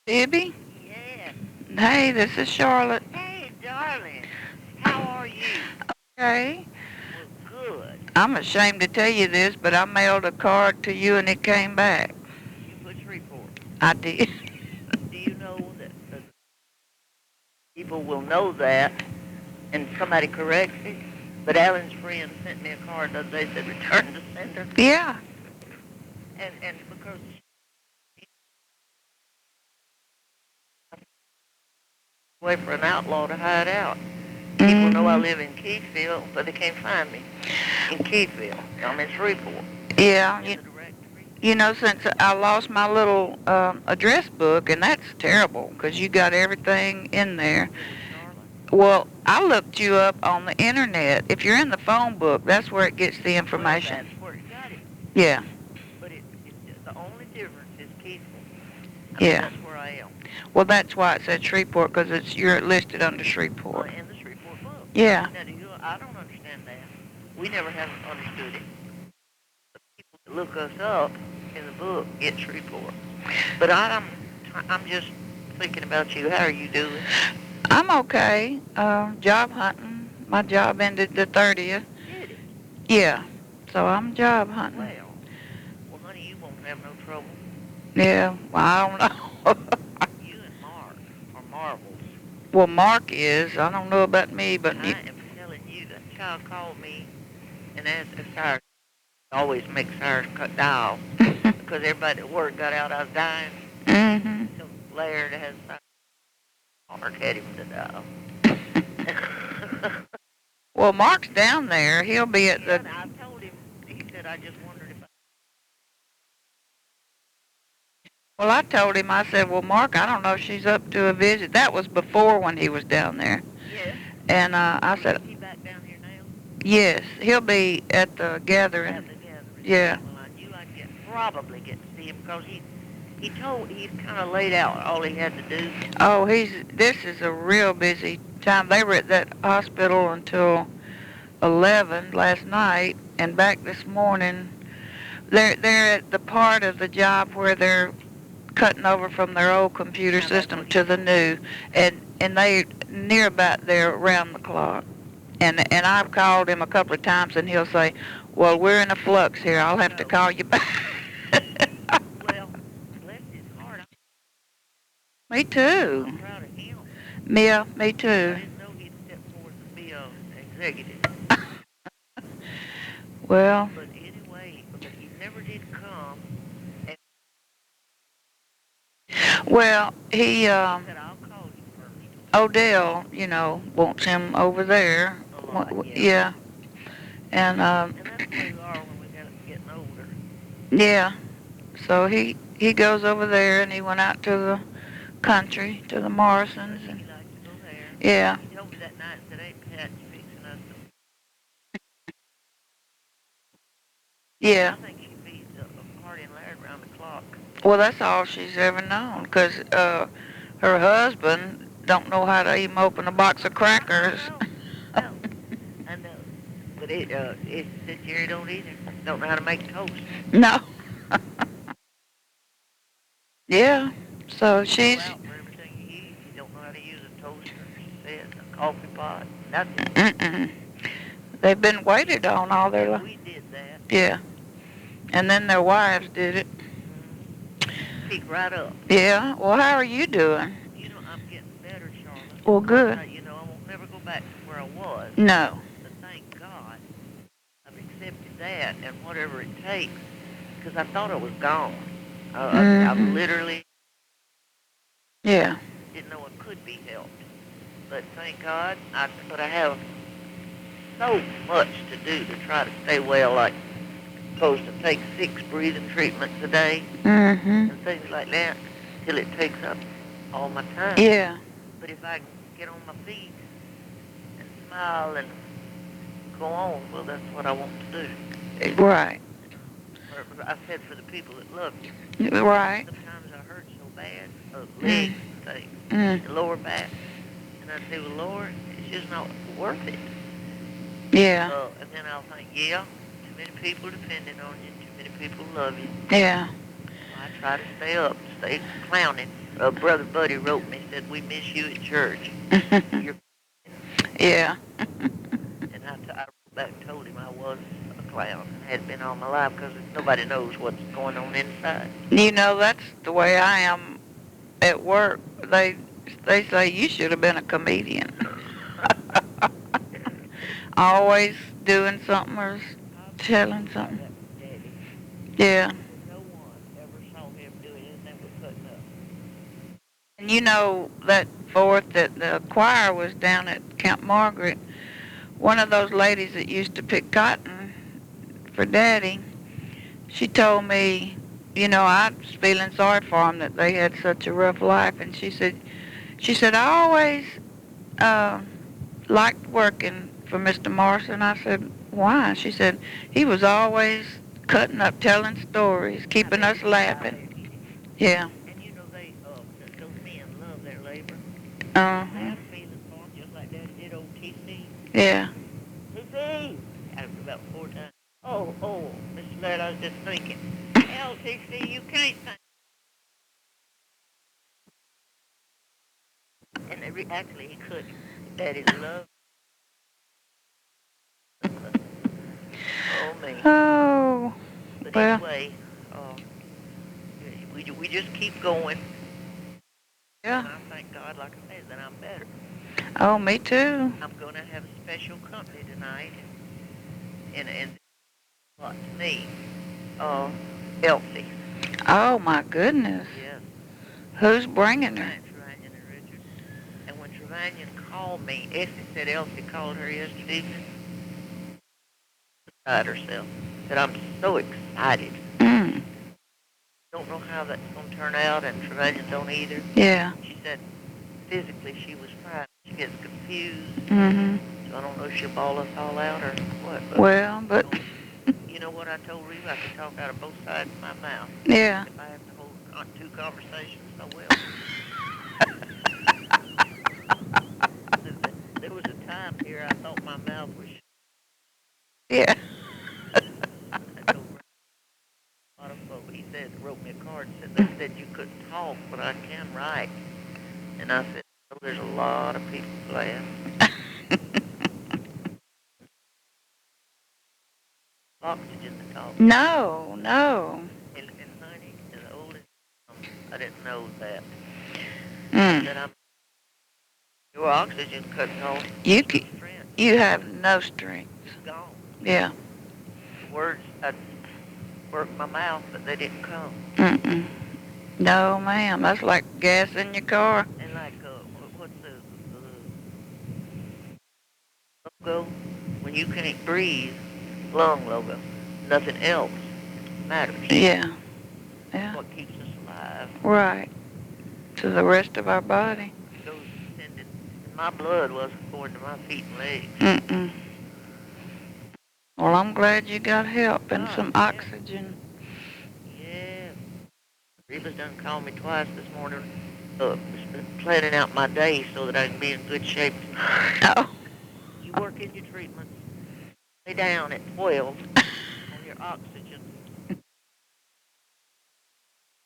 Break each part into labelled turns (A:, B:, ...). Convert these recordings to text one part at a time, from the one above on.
A: Bibbie?
B: Yes.
A: Hey, this is Charlotte.
B: Hey, darling. How are you?
A: Okay.
B: Well, good.
A: I'm ashamed to tell you this, but I mailed a card to you and it came back.
B: You put Shreveport.
A: I did.
B: Do you know that people will know that, and somebody corrects it? But Alan's friend sent me a card the other day that said return to sender.
A: Yeah.
B: And because way for an outlaw to hide out. People know I
A: Mm-hmm.
B: live in Keithville, but they can't find me in Keithville. I'm in Shreveport
A: Yeah.
B: in the directory.
A: Since I lost my little address book, and that's terrible because you got everything in there.
B: It was Charlotte.
A: Well, I looked you up on the internet. If you're in the phone book, that's where it gets the
B: Well,
A: information.
B: that's where it got it.
A: Yeah.
B: But the only difference is Keithville. I mean,
A: Yeah.
B: that's where I am.
A: Well, that's why it said Shreveport because you're listed under Shreveport.
B: In the Shreveport book.
A: Yeah.
B: Now, I don't understand that. We never have understood it. People that look us up in the book get Shreveport. But I'm just thinking about you. How are you doing?
A: I'm okay. Job hunting. My job ended the 30th.
B: Did it?
A: Yeah. So I'm job hunting.
B: Well, honey, you won't have no trouble.
A: Yeah. Well, I don't know.
B: You and Mark are marvels.
A: Well, Mark is. I don't know about me, but
B: I am telling you, that child called me and asked if Cyrus always makes Cyrus cut dial because everybody at work got out I was dying.
A: mhm.
B: So Laird has Mark had him to dial.
A: Well, Mark's down there. He'll be at
B: Yeah,
A: the.
B: and I told him. He said I just wondered if
A: Well, I told him. I said, "Well, Mark, I don't know if she's up to a visit." That was before when he was down there.
B: yes.
A: And I
B: Well,
A: said,
B: is he back down here now?
A: "Yes, he'll be at the gathering."
B: At the gathering.
A: Yeah.
B: Well, I knew I'd probably get to see him because he's kind of laid out all he had to do.
A: Oh, this is a real busy time. They were at that hospital until 11 last night and back this morning. They're at the part of the job where they're cutting over from their old computer
B: Now that's
A: system
B: what
A: to
B: he
A: the
B: told me.
A: new, and they near about there around the clock. And I've called him a couple of times and he'll say, "Well, we're in a flux here. I'll have to
B: Oh,
A: call you back."
B: well, bless his heart.
A: Me
B: I'm
A: too.
B: proud of him.
A: Yeah, me
B: I
A: too.
B: didn't know he'd step forward and be a executive.
A: Well,
B: But anyway, but he never did come. And
A: he
B: he said, I'll call you first.
A: Odell, wants him over there.
B: A lot, yeah.
A: Yeah, and
B: And that's the way we are when we got getting older.
A: yeah. So he goes over there, and he went out to the country to the
B: Does
A: Morrisons,
B: he?
A: and
B: He likes to go there.
A: yeah,
B: He told me that night, said, hey, Pat, you fixing us some.
A: yeah.
B: I think she feeds a party and Laird around the clock.
A: Well, that's all she's ever known, 'cause her husband don't know how to even open a box of crackers.
B: No, I know. But it said Jerry don't either. Don't know how to make toast.
A: No. Yeah. So
B: You throw
A: she's.
B: out for everything you eat. You don't know how to use a toaster, she said, a coffee pot, nothing.
A: Mm-mm. They've been waited on all their life.
B: We did that.
A: Yeah. And then their wives did it.
B: Pick right up.
A: Yeah. Well, how are you doing?
B: I'm getting better, Charlotte.
A: Well, good.
B: I won't never go back to where I was.
A: No.
B: But thank God I've accepted that and whatever it takes, because I thought I was gone. I literally
A: Yeah.
B: didn't know it could be helped. But thank God, but I have so much to do to try to stay well, like supposed to take 6 breathing treatments a day
A: Mhm.
B: and things like that, till it takes up all my time.
A: Yeah.
B: But if I can get on my feet and smile and go on, well, that's what I want to do.
A: Right.
B: Or I said for the people that love you.
A: Right.
B: Sometimes I hurt so bad, legs and things,
A: Mm.
B: the lower back, and I say, well, Lord, it's just not worth it.
A: Yeah.
B: And then I'll think, yeah, too many people depending on you, too many people love you.
A: Yeah.
B: So I try to stay up, stay clowning. Brother Buddy wrote me, said, we miss you at church. You're,
A: Yeah.
B: and I wrote back and told him I was a clown and had been all my life because nobody knows what's going on inside.
A: You know, that's the way I am at work. They say you should have been a comedian. Always doing something or telling something.
B: That was Daddy.
A: Yeah.
B: No one ever saw him doing anything but cutting up.
A: And you know that fourth that the choir was down at Camp Margaret. One of those ladies that used to pick cotton for Daddy, she told me, you know, I was feeling sorry for them that they had such a rough life, and she said I always uh, liked working for Mr. Morrison. I said, why? She said he was always cutting up, telling stories, keeping us laughing. Yeah.
B: And you know those men love their labor.
A: Uh-huh.
B: They have feelings for them just like Daddy did old TC.
A: Yeah.
B: TC! After about 4 times. Oh, Mr. Laird, I was just thinking. Hell, TC, you can't think. And actually, he couldn't. Daddy loved. Oh, me.
A: Oh.
B: But
A: Well.
B: anyway, we just keep going.
A: Yeah.
B: And I thank God, like I said, that I'm better.
A: Oh, me too.
B: I'm going to have a special company tonight. And what to me, Elsie.
A: Oh, my goodness.
B: Yes.
A: Who's bringing her?
B: Trevanion and Richard. And when Trevanion called me, Essie said Elsie called her yesterday evening. Beside herself. Said, I'm so excited.
A: Mm.
B: Don't know how that's going to turn out, and Trevanion don't either.
A: Yeah.
B: She said physically she was fine. She gets confused.
A: Mm-hmm.
B: So I don't know if she'll bawl us all out or what. But
A: Well.
B: you know what I told Ruth? I can talk out of both sides of my mouth.
A: Yeah.
B: If I have to hold 2 conversations, I will. There was a time here I thought my mouth was shut.
A: Yeah.
B: I told a lot of folks, he said, wrote me a card, said they said you couldn't talk, but I can write. And I said, oh, there's a lot of people glad. Oxygen to talk.
A: No.
B: And honey, as old as I didn't know that.
A: Mm.
B: That your oxygen cutting off.
A: You have no strength.
B: It's gone.
A: Yeah.
B: The words, I'd work my mouth, but they didn't come.
A: Mm-mm. No, ma'am. That's like gas in your car.
B: And like, what's the logo? When you can't breathe, lung logo. Nothing else matters.
A: Yeah. Yeah.
B: What keeps us alive.
A: Right. To the rest of our body.
B: Goes sending, and my blood wasn't going to my feet and legs.
A: Mm-mm. Well, I'm glad you got help and some
B: Yeah.
A: oxygen.
B: Yeah. Reba's done called me twice this morning. Planning out my day so that I can be in good shape.
A: Oh.
B: You work in your treatment. Lay down at 12 on your oxygen.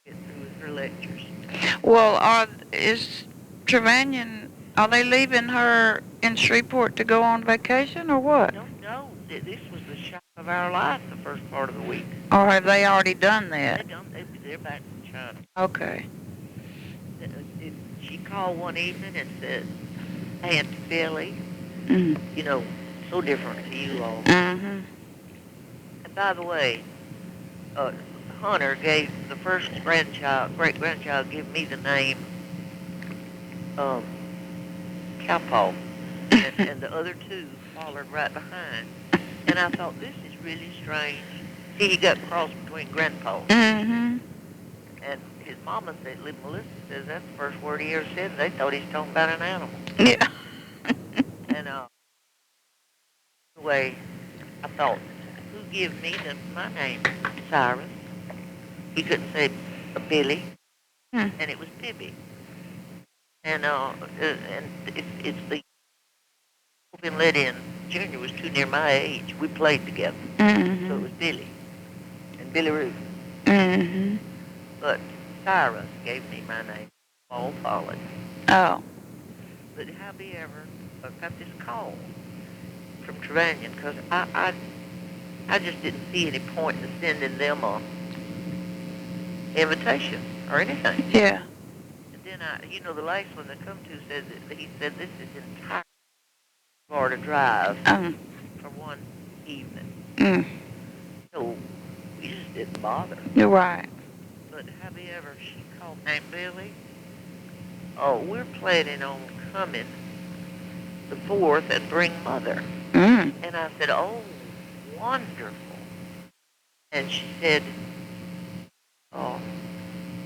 B: Get through with her lectures.
A: Well, is Trevanion, are they leaving her in Shreveport to go on vacation or what?
B: No. This was the shock of our life the first part of the week.
A: Or have they already done that?
B: They're back from China.
A: Okay.
B: She called one evening and said, Aunt Billie,
A: Mm.
B: you know, so different to you all.
A: Mm-hmm.
B: And by the way, Hunter gave the first great-grandchild, gave me the name Cowpaw, and the other 2 followed right behind. And I thought, this is really strange. See, he got crossed between grandpas.
A: Mm-hmm.
B: And his mama said, Melissa says that's the first word he ever said. They thought he was talking about an animal.
A: Yeah.
B: And anyway, I thought, who gave me my name? Cyrus. He couldn't say Billie,
A: Hmm.
B: and it was Bibbie. And it's the been let in. Junior was too near my age. We played together,
A: Mm-hmm.
B: so it was Billie and Billie Ruth.
A: Mm-hmm.
B: But Cyrus gave me my name. all Polly.
A: Oh.
B: But have you ever got this call from Trevanion? Because I just didn't see any point in sending them a invitation or anything.
A: Yeah.
B: And then the last one they come to said that he said this is entire Florida drive for one evening.
A: Mm.
B: So we just didn't bother.
A: You're right.
B: But have you ever, she called named Billie? Oh, we're planning on coming the 4th and bring Mother.
A: Mm.
B: And I said, oh, wonderful. And she said, oh,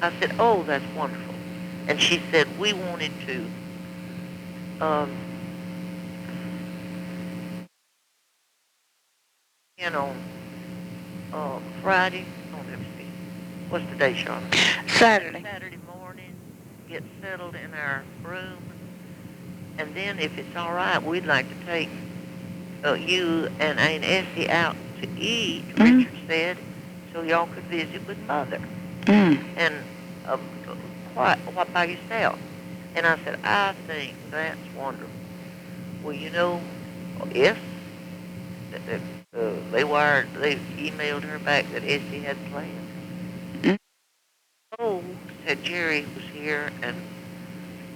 B: I said, oh, that's wonderful. And she said, we wanted to, Friday. Oh, let me see. What's the day, Sean?
A: Saturday.
B: Saturday morning, get settled in our room. And then, if it's all right, we'd like to take you and Aunt Essie out to eat, Richard said, so y'all could visit with Mother. And what by yourself? And I said, I think that's wonderful. Well, if they emailed her back that Essie had plans. Oh, said Jerry was here, and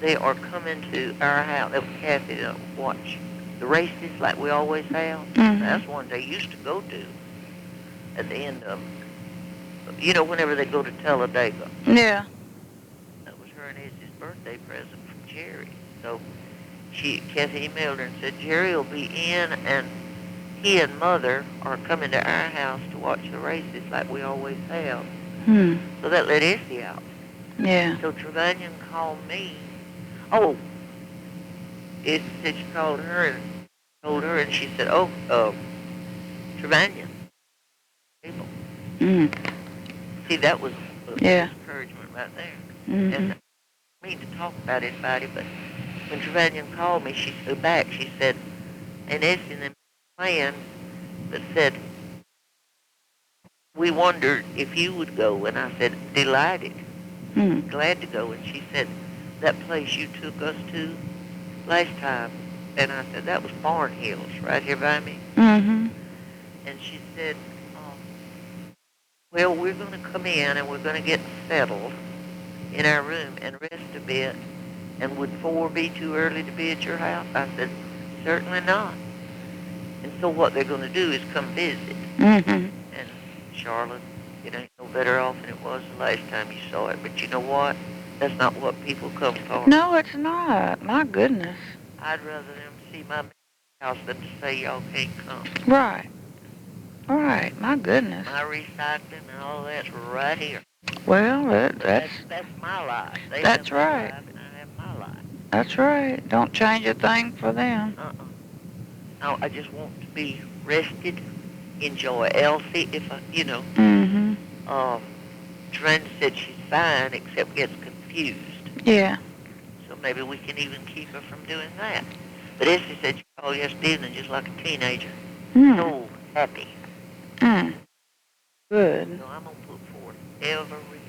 B: they are coming to our house. That was Kathy to watch the races like we always have. That's one they used to go to at the end of, whenever they go to Talladega.
A: Yeah.
B: That was her and Essie's birthday present from Jerry. So Kathy emailed her and said Jerry will be in, and he and Mother are coming to our house to watch the races like we always have. So that let Essie out.
A: Yeah.
B: So Trevanion called me. Oh, Essie said she called her and told her, and she said, oh, Trevanion. See, that was encouragement right there. And I didn't mean to talk about anybody, but when Trevanion called me, she said, and Essie and them planned, but said, we wondered if you would go. And I said, delighted, glad to go. And she said, that place you took us to last time. And I said, that was Barn Hills, right here by me. And she said, well, we're going to come in and we're going to get settled in our room and rest a bit. And would 4 be too early to be at your house? I said, certainly not. And so what they're going to do is come visit. And Charlotte, it ain't no better off than it was the last time you saw it. But you know what? That's not what people come for.
A: No, it's not. My goodness.
B: I'd rather them see my house than to say y'all can't come.
A: Right. Right. My goodness.
B: My recycling and all that's right here.
A: Well, that's
B: my life. They
A: that's
B: have
A: right.
B: Life and I have my life.
A: That's right. Don't change a thing for them.
B: No, I just want to be rested, enjoy Elsie, if I, Trent said she's fine, except gets confused.
A: Yeah.
B: So maybe we can even keep her from doing that. But Essie said she called yesterday evening just like a teenager. So happy.
A: Good.
B: So I'm going to put forth every...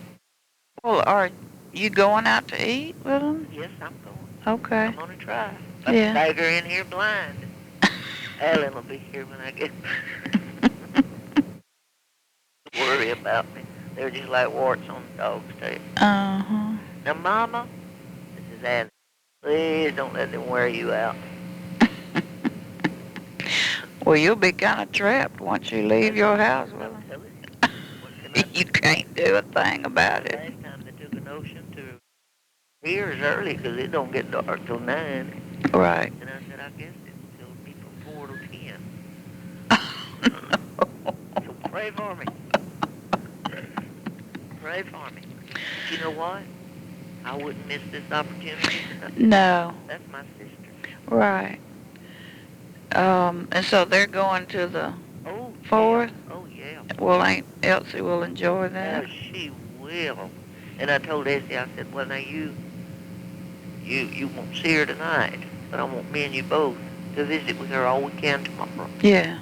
A: Well, are you going out to eat with them?
B: Yes, I'm going.
A: Okay.
B: I'm going to try. But I stagger in here blind. Alan will be here when I get... Don't worry about me. They're just like warts on the dog's tail. Now, Mama, this is Alan. Please don't let them wear you out.
A: Well, you'll be kind of trapped once you leave your house with them. You can't do a thing about it.
B: Last time they took an ocean to here is early because it don't get dark till 9.
A: Right.
B: And I said, I guess it'll be from 4 to 10. So pray for me. Pray for me. But you know what? I wouldn't miss this opportunity.
A: No.
B: That's my sister.
A: Right. And so they're going to the 4th?
B: Yeah. Oh, yeah.
A: Well, Aunt Elsie will enjoy that.
B: Oh, she will. And I told Essie, I said, well, now you won't see her tonight, but I want me and you both to visit with her all weekend tomorrow.
A: Yeah.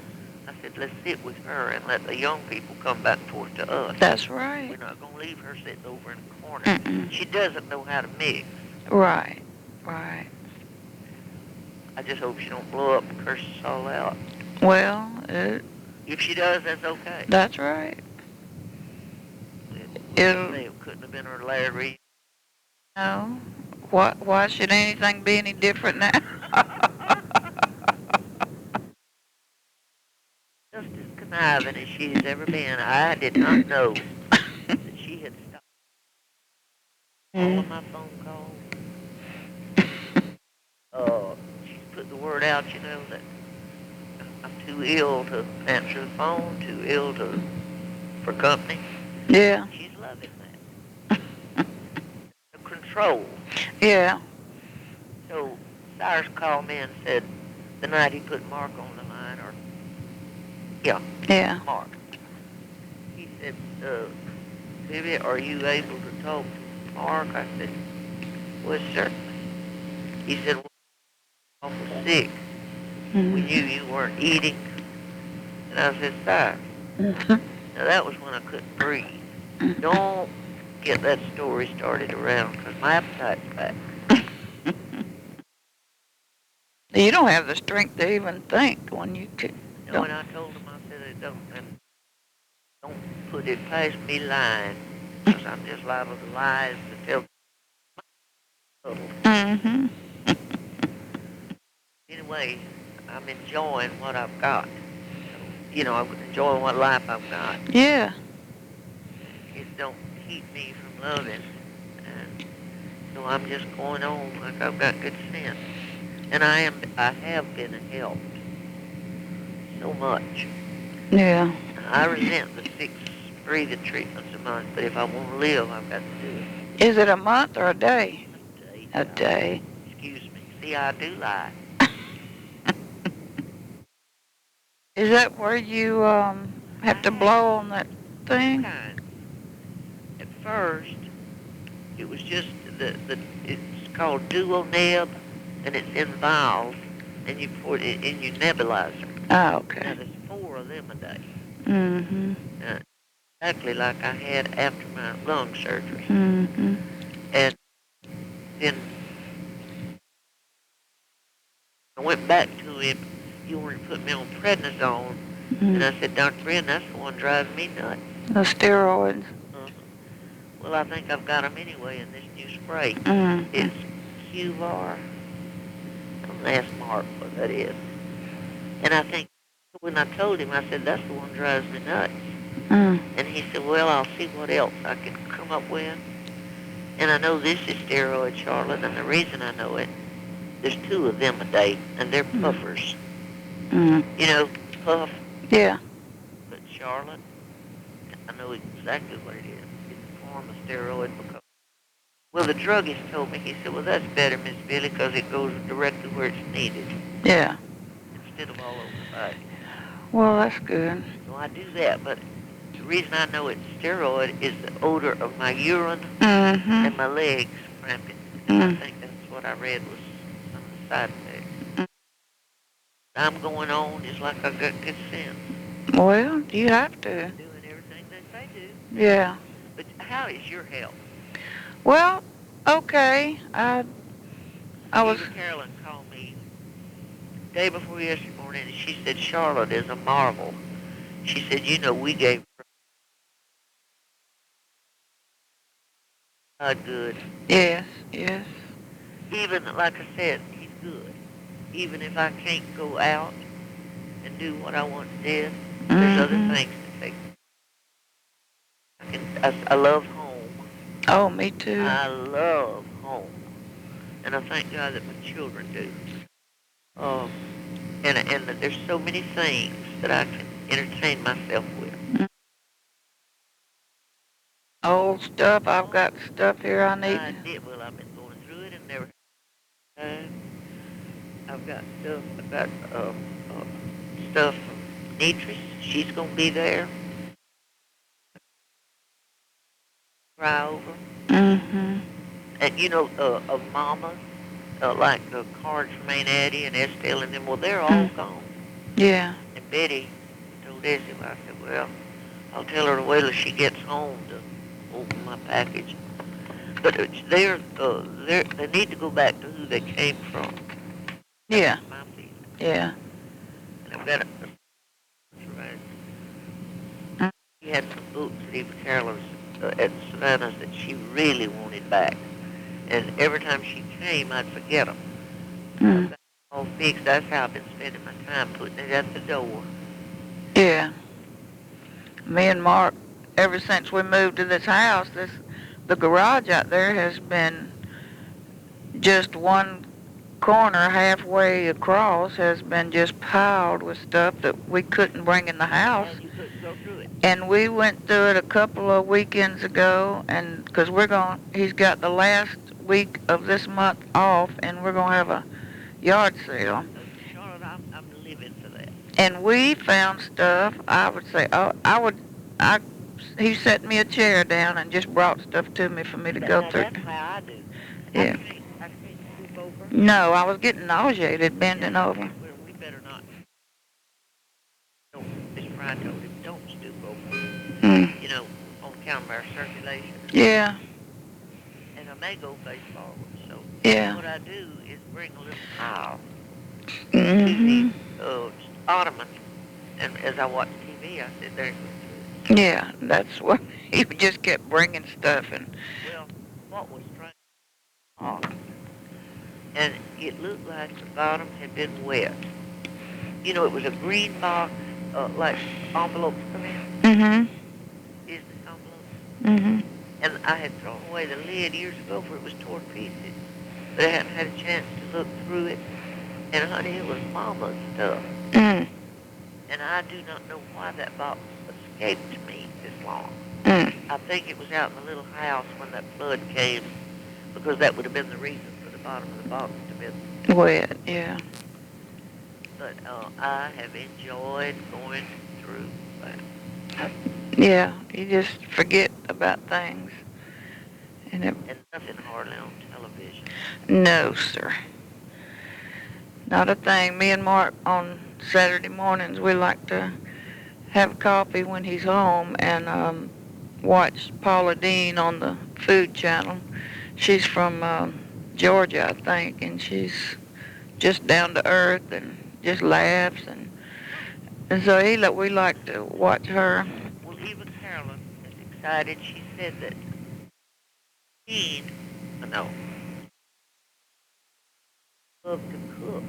B: I said, let's sit with her and let the young people come back and forth to us.
A: That's right.
B: We're not going to leave her sitting over in the corner.
A: Mm-mm.
B: She doesn't know how to mix.
A: Right. Right.
B: I just hope she don't blow up and curse us all out.
A: Well,
B: If she does, that's okay.
A: that's right.
B: It couldn't have been her Larry.
A: No. Why should anything be any different now?
B: Just as conniving as she has ever been, I did not know that she had stopped all of my phone calls. She's put the word out, that I'm too ill to answer the phone, too ill for company.
A: Yeah.
B: She's loving that. The control.
A: Yeah.
B: So Cyrus called me and said the night he put Mark on the line,
A: Yeah.
B: Mark. He said, Bibbie, are you able to talk to Mark? I said, well, certainly. He said, well, I was sick.
A: Mm-hmm.
B: We knew you weren't eating. And I said, Cyrus. Now, that was when I couldn't breathe. Don't get that story started around, because my appetite's back.
A: You don't have the strength to even think when you can.
B: And when I told him, I said, don't put it past me lying, because I'm just liable to lies to tell people.
A: Mm-hmm.
B: Anyway, I'm enjoying what I've got. I'm enjoying what life I've got.
A: Yeah.
B: It don't keep me from loving. And so I'm just going on like I've got good sense. And I have been helped so much.
A: Yeah.
B: I resent the 6 breathing treatments a month, but if I want to live, I've got to do it.
A: Is it a month or a day?
B: A day.
A: A day.
B: Excuse me. See, I do lie.
A: Is that where you have to blow on that thing?
B: Kind. At first, it was just it's called dual neb, and it's in vials, and you put it in your nebulizer.
A: Oh, okay.
B: Now, there's 4 of them a day.
A: Mm-hmm.
B: Exactly like I had after my lung surgery.
A: Mm-hmm.
B: And then I went back to him. He wanted to put me on prednisone.
A: Mm-hmm.
B: And I said, Dr. Brennan, that's the one driving me nuts.
A: The steroids.
B: Well, I think I've got them anyway in this new spray.
A: Mm-hmm.
B: It's QVAR. Don't ask Mark what that is. And I think when I told him, I said, that's the one drives me nuts.
A: Mm.
B: And he said, well, I'll see what else I can come up with. And I know this is steroid, Charlotte, and the reason I know it, there's 2 of them a day, and they're puffers.
A: Mm.
B: Puff.
A: Yeah.
B: But Charlotte, I know exactly what it is. It's a form of steroid because, well, the druggist told me, he said, well, that's better, Miss Billie, because it goes directly where it's needed.
A: Yeah.
B: Instead of all over the body.
A: Well, that's good.
B: So I do that, but the reason I know it's steroid is the odor of my urine
A: Mm-hmm.
B: and my legs cramping. And I think that's what I read was some of the side effects. I'm going on just like I got good sense.
A: Well, you have to.
B: Doing everything that they do.
A: Yeah.
B: But how is your health?
A: Well, okay. I was.
B: Eva Carolyn called me day before yesterday morning, and she said Charlotte is a marvel. She said, we gave God good.
A: Yes. Yes.
B: Even, like I said, he's good. Even if I can't go out and do what I once did, there's other things to take. I love home.
A: Oh, me too.
B: I love home. And I thank God that my children do. And that there's so many things that I can entertain myself with.
A: Old stuff. I've got stuff here I need.
B: I did. Well, I've been going through it and never. I've got stuff. I've got stuff from Nitris. She's gonna be there. Cry over.
A: Mm-hmm.
B: And of mamas, like the cards from Aunt Addie and Estelle and them. Well, they're all gone.
A: Yeah.
B: And Betty told Essie, I said, well, I'll tell her to wait till she gets home to open my package. But they need to go back to who they came from.
A: Yeah.
B: That's my feeling.
A: Yeah.
B: And I've got a right.
A: Mm.
B: She had some books at Eva Carolyn's at Savannah's that she really wanted back. And every time she came, I'd forget them. I've got it all fixed. That's how I've been spending my time, putting it at the door.
A: Yeah. Me and Mark, ever since we moved to this house, the garage out there has been just one corner halfway across has been just piled with stuff that we couldn't bring in the house.
B: And you couldn't go through it.
A: And we went through it a couple of weekends ago, and because he's got the last week of this month off, and we're going to have a yard sale.
B: Charlotte, I'm living for that.
A: And we found stuff, I would say, he set me a chair down and just brought stuff to me for me to go through.
B: That's how I do.
A: Yeah.
B: I can't stoop over.
A: No, I was getting nauseated bending over.
B: Well, we better not. Miss Fry told him, don't stoop over.
A: Mm.
B: You know, on account of our circulation.
A: Yeah.
B: And I may go face forward. So
A: Yeah.
B: what I do is bring a little pile
A: Mm-hmm.
B: to the ottoman. And as I watch TV, I sit there and go through it.
A: Yeah, that's what he just kept bringing stuff and.
B: Well, what was strange? And it looked like the bottom had been wet. You know, it was a green box, like envelopes come in.
A: Mm-hmm.
B: Is the envelope?
A: Mm-hmm.
B: And I had thrown away the lid years ago, for it was torn to pieces. But I hadn't had a chance to look through it. And honey, it was Mama's stuff.
A: Mm.
B: And I do not know why that box escaped me this long.
A: Mm.
B: I think it was out in the little house when that flood came, because that would have been the reason for the bottom of the box to have been
A: Wet, yeah.
B: But I have enjoyed going through that.
A: Yeah, you just forget about things. And
B: nothing hardly on television.
A: No, sir. Not a thing. Me and Mark on Saturday mornings, we like to have coffee when he's home and watch Paula Dean on the Food Channel. She's from Georgia, I think, and she's just down to earth and just laughs. And so we like to watch her.
B: Well, Eva Carolyn is excited. She said that love to cook.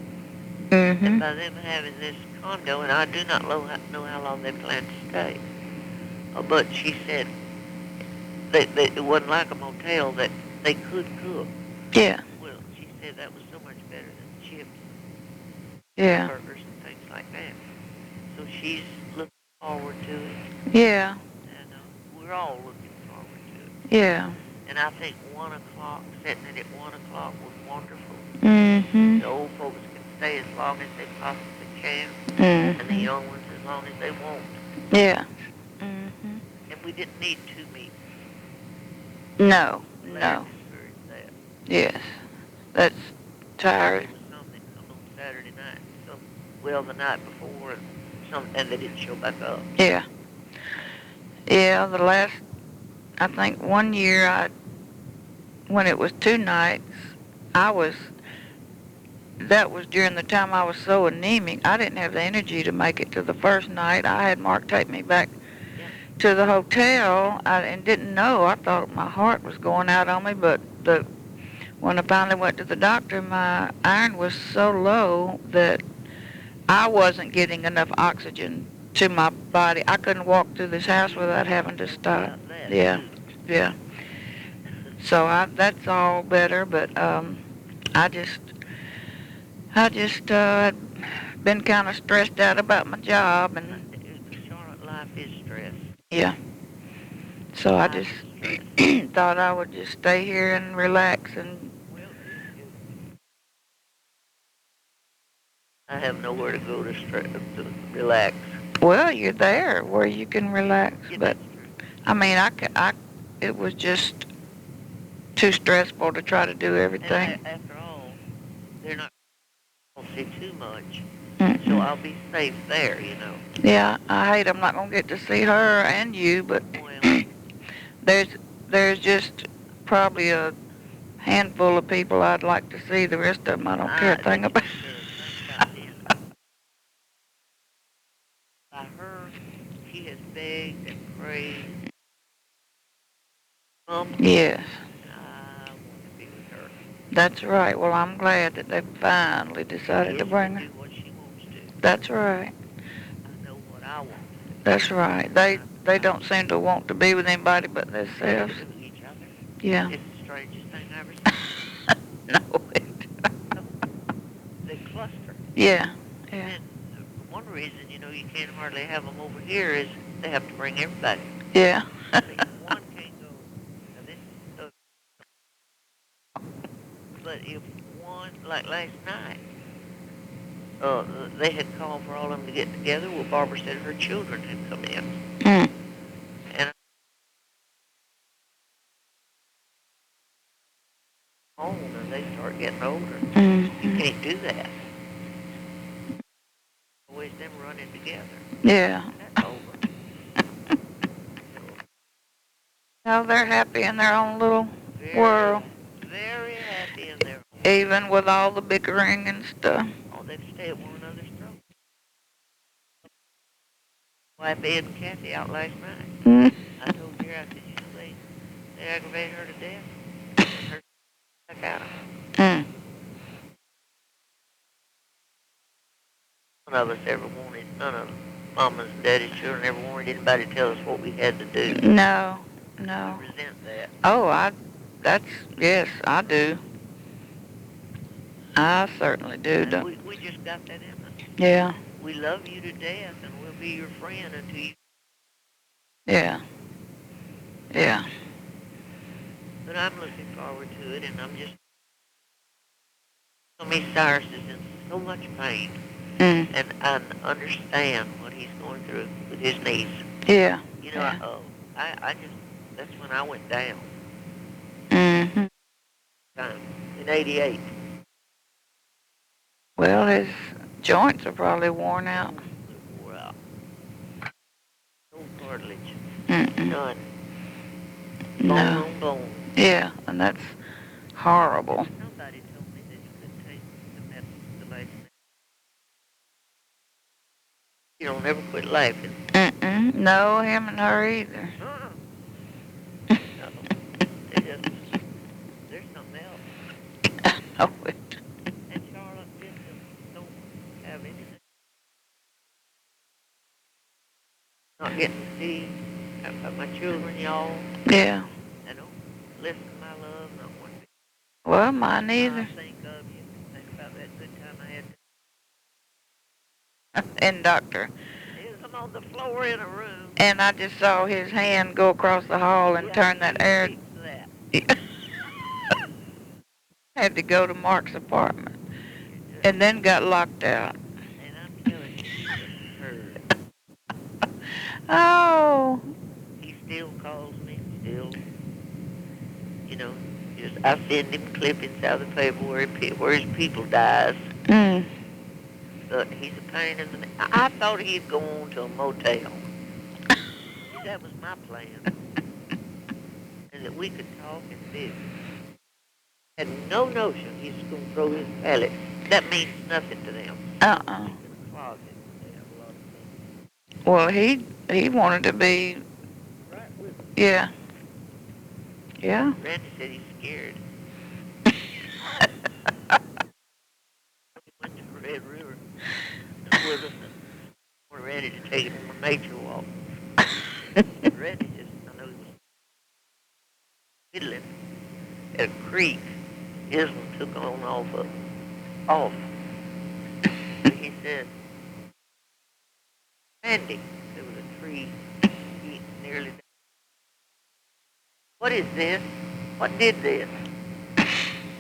A: Mm-hmm.
B: And by them having this condo, and I do not know how long they plan to stay, but she said that it wasn't like a motel, that they could cook.
A: Yeah.
B: Well, she said that was so much better than chips,
A: Yeah.
B: burgers, and things like that. So she's looking forward to it.
A: Yeah.
B: And we're all looking forward to it.
A: Yeah.
B: And I think 1 o'clock, setting it at 1 o'clock was wonderful.
A: Mm-hmm.
B: The old folks can stay as long as they possibly can,
A: Mm-hmm.
B: and the young ones as long as they want.
A: Yeah. Mm-hmm.
B: And we didn't need 2 meats.
A: No.
B: Glad
A: No.
B: to encourage that.
A: Yes. That's tired.
B: There was something come on Saturday night, the night before, and they didn't show back up.
A: Yeah. Yeah, I think one year when it was 2 nights, that was during the time I was so anemic, I didn't have the energy to make it to the first night. I had Mark take me back to the hotel and didn't know. I thought my heart was going out on me, but when I finally went to the doctor, my iron was so low that I wasn't getting enough oxygen to my body. I couldn't walk through this house without having to stop. Yeah, yeah. So that's all better, but I just had been kind of stressed out about my job, and
B: Charlotte, life is stress.
A: yeah. So I just thought I would just stay here and relax and.
B: I have nowhere to go to relax.
A: Well, you're there where you can relax,
B: Yeah,
A: but I mean, it was just too stressful to try to do everything.
B: And after all, they're not going to see too much. so I'll be safe there, you know.
A: Yeah, I hate I'm not gonna get to see her and you, but
B: Well,
A: there's there's just probably a handful of people I'd like to see. The rest of them I don't care a
B: that
A: thing
B: you
A: about.
B: should think about this. By her, she has begged and prayed,
A: Yes,
B: and I want to be with her.
A: that's right. Well, I'm glad that they finally decided to
B: Gets to
A: bring her.
B: do what she wants to.
A: That's right.
B: I know what I want to do.
A: That's right. They don't seem to want to be with anybody but themselves.
B: With each other.
A: Yeah.
B: It's the strangest thing I ever seen.
A: No.
B: They cluster.
A: Yeah. Yeah.
B: And one reason, you know, you can't hardly have them over here is they have to bring everybody.
A: Yeah.
B: See, one can't go. Now this is but if one, like last night, they had called for all of them to get together. Well, Barbara said her children had come in,
A: Mm.
B: and home, and they start getting older. You
A: Mm-hmm.
B: can't do that. Always them running together.
A: Yeah.
B: That's over.
A: No, they're happy in their own little
B: Very,
A: world,
B: very happy in their home.
A: even with all the bickering and stuff.
B: Oh, they stay at one another's throat. Wife Ed and Kathy out last night.
A: Mm.
B: I told her, I said, you know, they aggravated her to death. And her back out of them.
A: Mm.
B: None of us ever wanted, none of Mama's and Daddy's children ever wanted anybody to tell us what we had to do.
A: No. No.
B: We resent that.
A: Oh, yes, I do. I certainly do.
B: And we just got that in us.
A: Yeah.
B: We love you to death, and we'll be your friend until you.
A: Yeah. Yeah.
B: But I'm looking forward to it, and I'm just. Miss Cyrus is in so much pain,
A: Mm.
B: and I understand what he's going through with his knees.
A: Yeah.
B: You know,
A: Yeah.
B: I just, that's when I went down.
A: Mm-hmm.
B: In '88.
A: Well, his joints are probably worn out.
B: Wore out. No cartilage.
A: Mm-mm.
B: None. Bone
A: No.
B: on bone.
A: Yeah, and that's horrible.
B: Somebody told me that you could take the medicine. You don't ever quit laughing.
A: Mm-mm. No, him and her either.
B: No. There's something else.
A: Oh, it.
B: And Charlotte just don't have anything. Not getting to see my children, y'all.
A: Yeah.
B: I don't listen to my love, not one bit.
A: Well, mine
B: I
A: either.
B: think of you. Think about that good time I had.
A: And doctor.
B: I'm on the floor in a room.
A: And I just saw his hand go across the hall and turn that air.
B: That.
A: Had to go to Mark's apartment. And then got locked out.
B: And I'm telling you, he just heard.
A: Oh.
B: He still calls me, still. You know, just I send him clippings out of the paper where his people dies.
A: Mm.
B: But he's a pain in the neck. I thought he'd go on to a motel. That was my plan. And that we could talk and visit. Had no notion he's going to throw his pallet. That means nothing to them.
A: Uh-uh.
B: In the closet, they have a lot of things.
A: Well, he wanted to be.
B: Right with him.
A: Yeah. Yeah.
B: Randy said he's scared. He went to the Red River with us and wanted Randy to take him on a nature walk. Randy just, I know he was fiddling at a creek. His one took on off. And he said, Randy, there was a tree nearly down. What is this? What did this?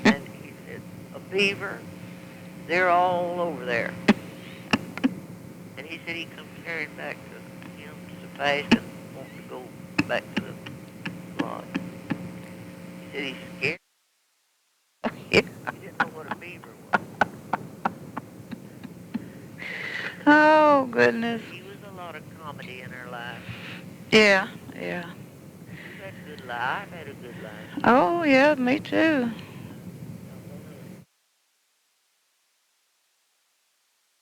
B: And he said, a beaver. They're all over there. And he said he come carrying back to the past and wanting to go back to the lodge. He said he's scared.
A: Yeah.
B: He didn't know what a beaver was.
A: Oh, goodness.
B: She was a lot of comedy in her life.
A: Yeah, yeah.
B: We've had a good life. I've had a good life.
A: Oh, yeah, me too.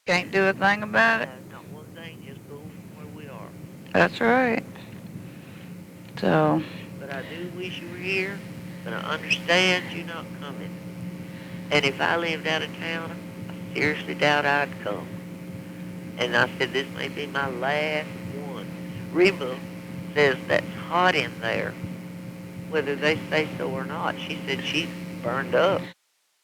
A: Can't do a thing about it.
B: Not one thing, just go from where we are.
A: That's right. So.
B: But I do wish you were here, but I understand you not coming. And if I lived out of town, I seriously doubt I'd come. And I said, this may be my last one. Reba says that's hot in there, whether they say so or not. She said she's burned up.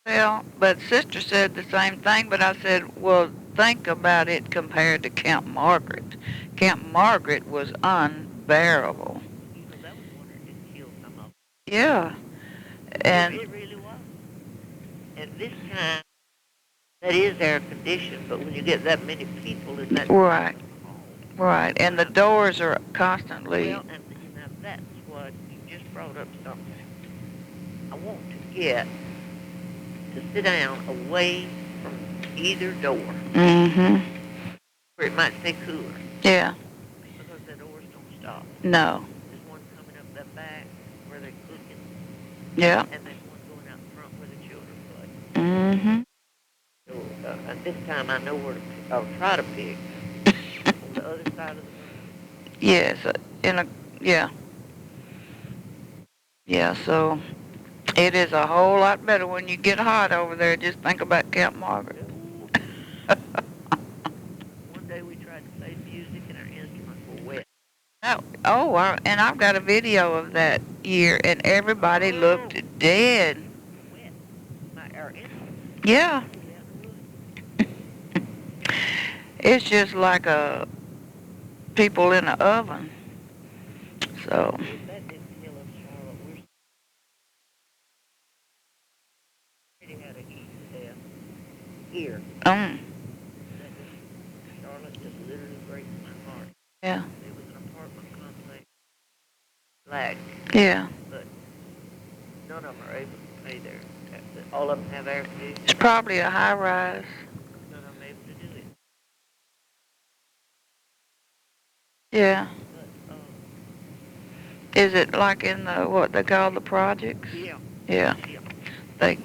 A: Well, but Sister said the same thing, but I said, well, think about it compared to Camp Margaret. Camp Margaret was unbearable.
B: You know, that was one that did kill some of them.
A: Yeah, and
B: It really was. And this time, that is air conditioned, but when you get that many people in that
A: right,
B: hall,
A: right, and the doors are constantly.
B: well, and you know, that's what you just brought up something. I want to get to sit down away from either door,
A: Mm-hmm.
B: where it might stay cooler,
A: Yeah.
B: because the doors don't stop.
A: No.
B: There's one coming up that back where they're cooking,
A: Yeah.
B: and there's one going out front where the children play.
A: Mm-hmm.
B: So at this time, I know where to pick. I'll try to pick on the other side of the room.
A: Yes. Yeah. Yeah. So it is a whole lot better when you get hot over there. Just think about Camp Margaret.
B: One day we tried to play music and our instruments were wet.
A: And I've got a video of that year, and everybody looked dead.
B: Wet. Our instruments.
A: Yeah. It's just like people in an oven. So.
B: If that didn't kill us, Charlotte, we're already had a heat to death here. Charlotte just literally breaks my heart.
A: Yeah.
B: It was an apartment complex. Black.
A: Yeah.
B: But none of them are able to pay their taxes. All of them have air conditioning.
A: It's probably a high rise.
B: None of them able to do it.
A: Yeah.
B: But,
A: Is it like in the what they call the projects?
B: yeah.
A: Yeah.
B: Yeah.
A: They.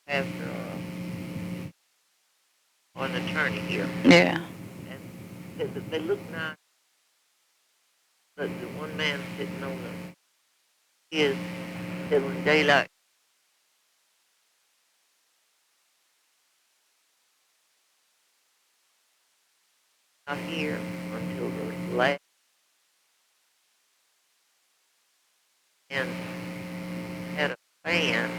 B: After an attorney here,
A: Yeah.
B: and they look nice. But the one man sitting on his said when daylight out here until the last and had a fan,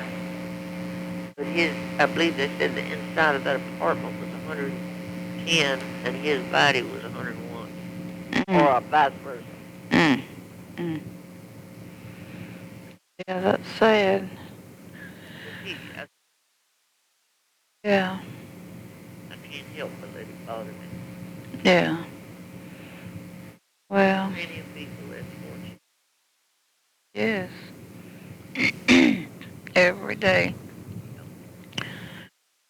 B: but I believe they said the inside of that apartment was 110 and his body was 101, or vice versa.
A: Mm. Mm. Yeah, that's sad. Yeah.
B: I can't help but let it bother me.
A: Yeah. Well.
B: Many of people less fortunate.
A: Yes. Every day.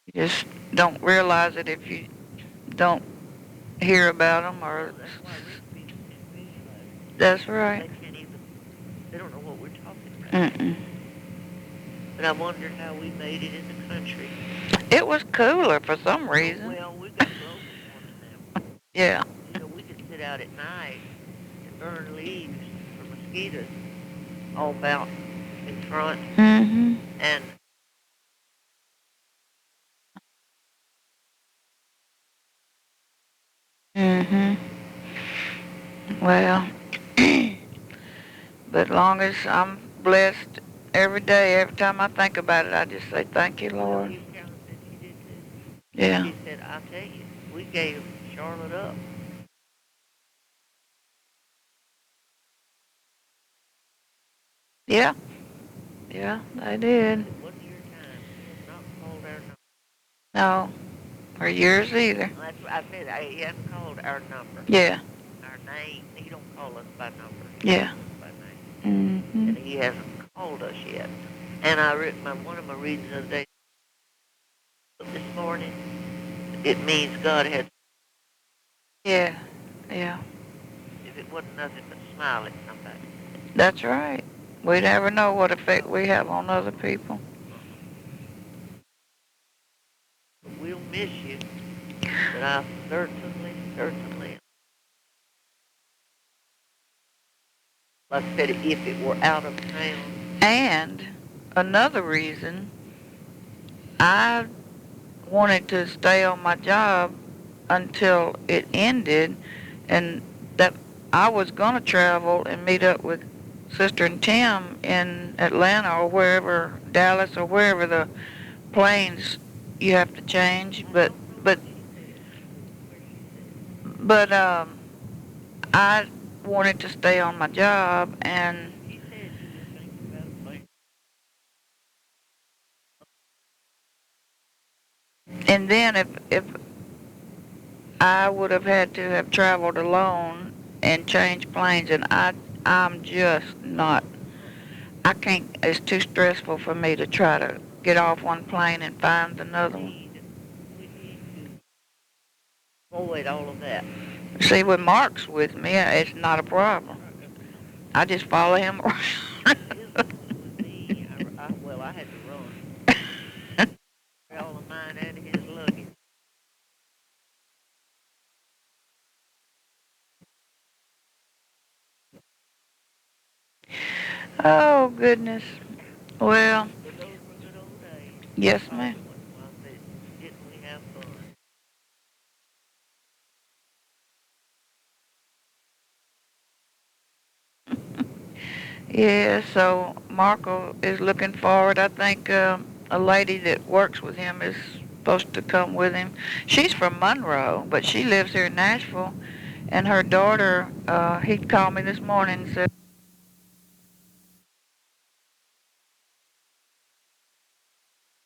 A: You just don't realize it if you don't hear about them or.
B: That's why rich people can't visualize.
A: That's right.
B: They can't even. They don't know what we're talking about.
A: Mm-mm.
B: But I wondered how we made it in the country.
A: It was cooler for some reason.
B: Well, we got global warming now.
A: Yeah.
B: You know, we could sit out at night and burn leaves for mosquitoes all about in front.
A: Mm-hmm.
B: And
A: Mm-hmm. Well, but long as I'm blessed every day, every time I think about it, I just say, thank you, Lord.
B: His cousin said she did too.
A: Yeah.
B: She said, I'll tell you, we gave Charlotte up.
A: Yeah. Yeah, they did.
B: It wasn't your time. He has not called our number.
A: No. Or yours either.
B: That's what I said. He hasn't called our number.
A: Yeah.
B: Our name. He don't call us by number.
A: Yeah.
B: Calls us by name.
A: Mm-hmm.
B: And he hasn't called us yet. And one of my readings the other day, morning, it means God had.
A: Yeah, yeah,
B: If it wasn't nothing but smile at somebody.
A: that's right. We never know what effect we have on other people.
B: But we'll miss you. But I certainly, like I said, if it were out of town.
A: And another reason, I wanted to stay on my job until it ended, and that I was going to travel and meet up with Sister and Tim in Atlanta or wherever, Dallas or wherever the planes you have to change. But but I wanted to stay on my job,
B: She said you were thinking about playing.
A: and then if I would have had to have traveled alone and changed planes, and I'm just not. I can't. It's too stressful for me to try to get off one plane and find another one.
B: We need to avoid all of that.
A: See, when Mark's with me, it's not a problem. I just follow him around.
B: With me, well, I had to run. All of mine and his luggage.
A: Oh goodness. Well,
B: But those were good old days.
A: yes, ma'am.
B: Well, I said, didn't we have fun?
A: Yeah. So Marco is looking forward. I think a lady that works with him is supposed to come with him. She's from Monroe, but she lives here in Nashville. And her daughter, he called me this morning and said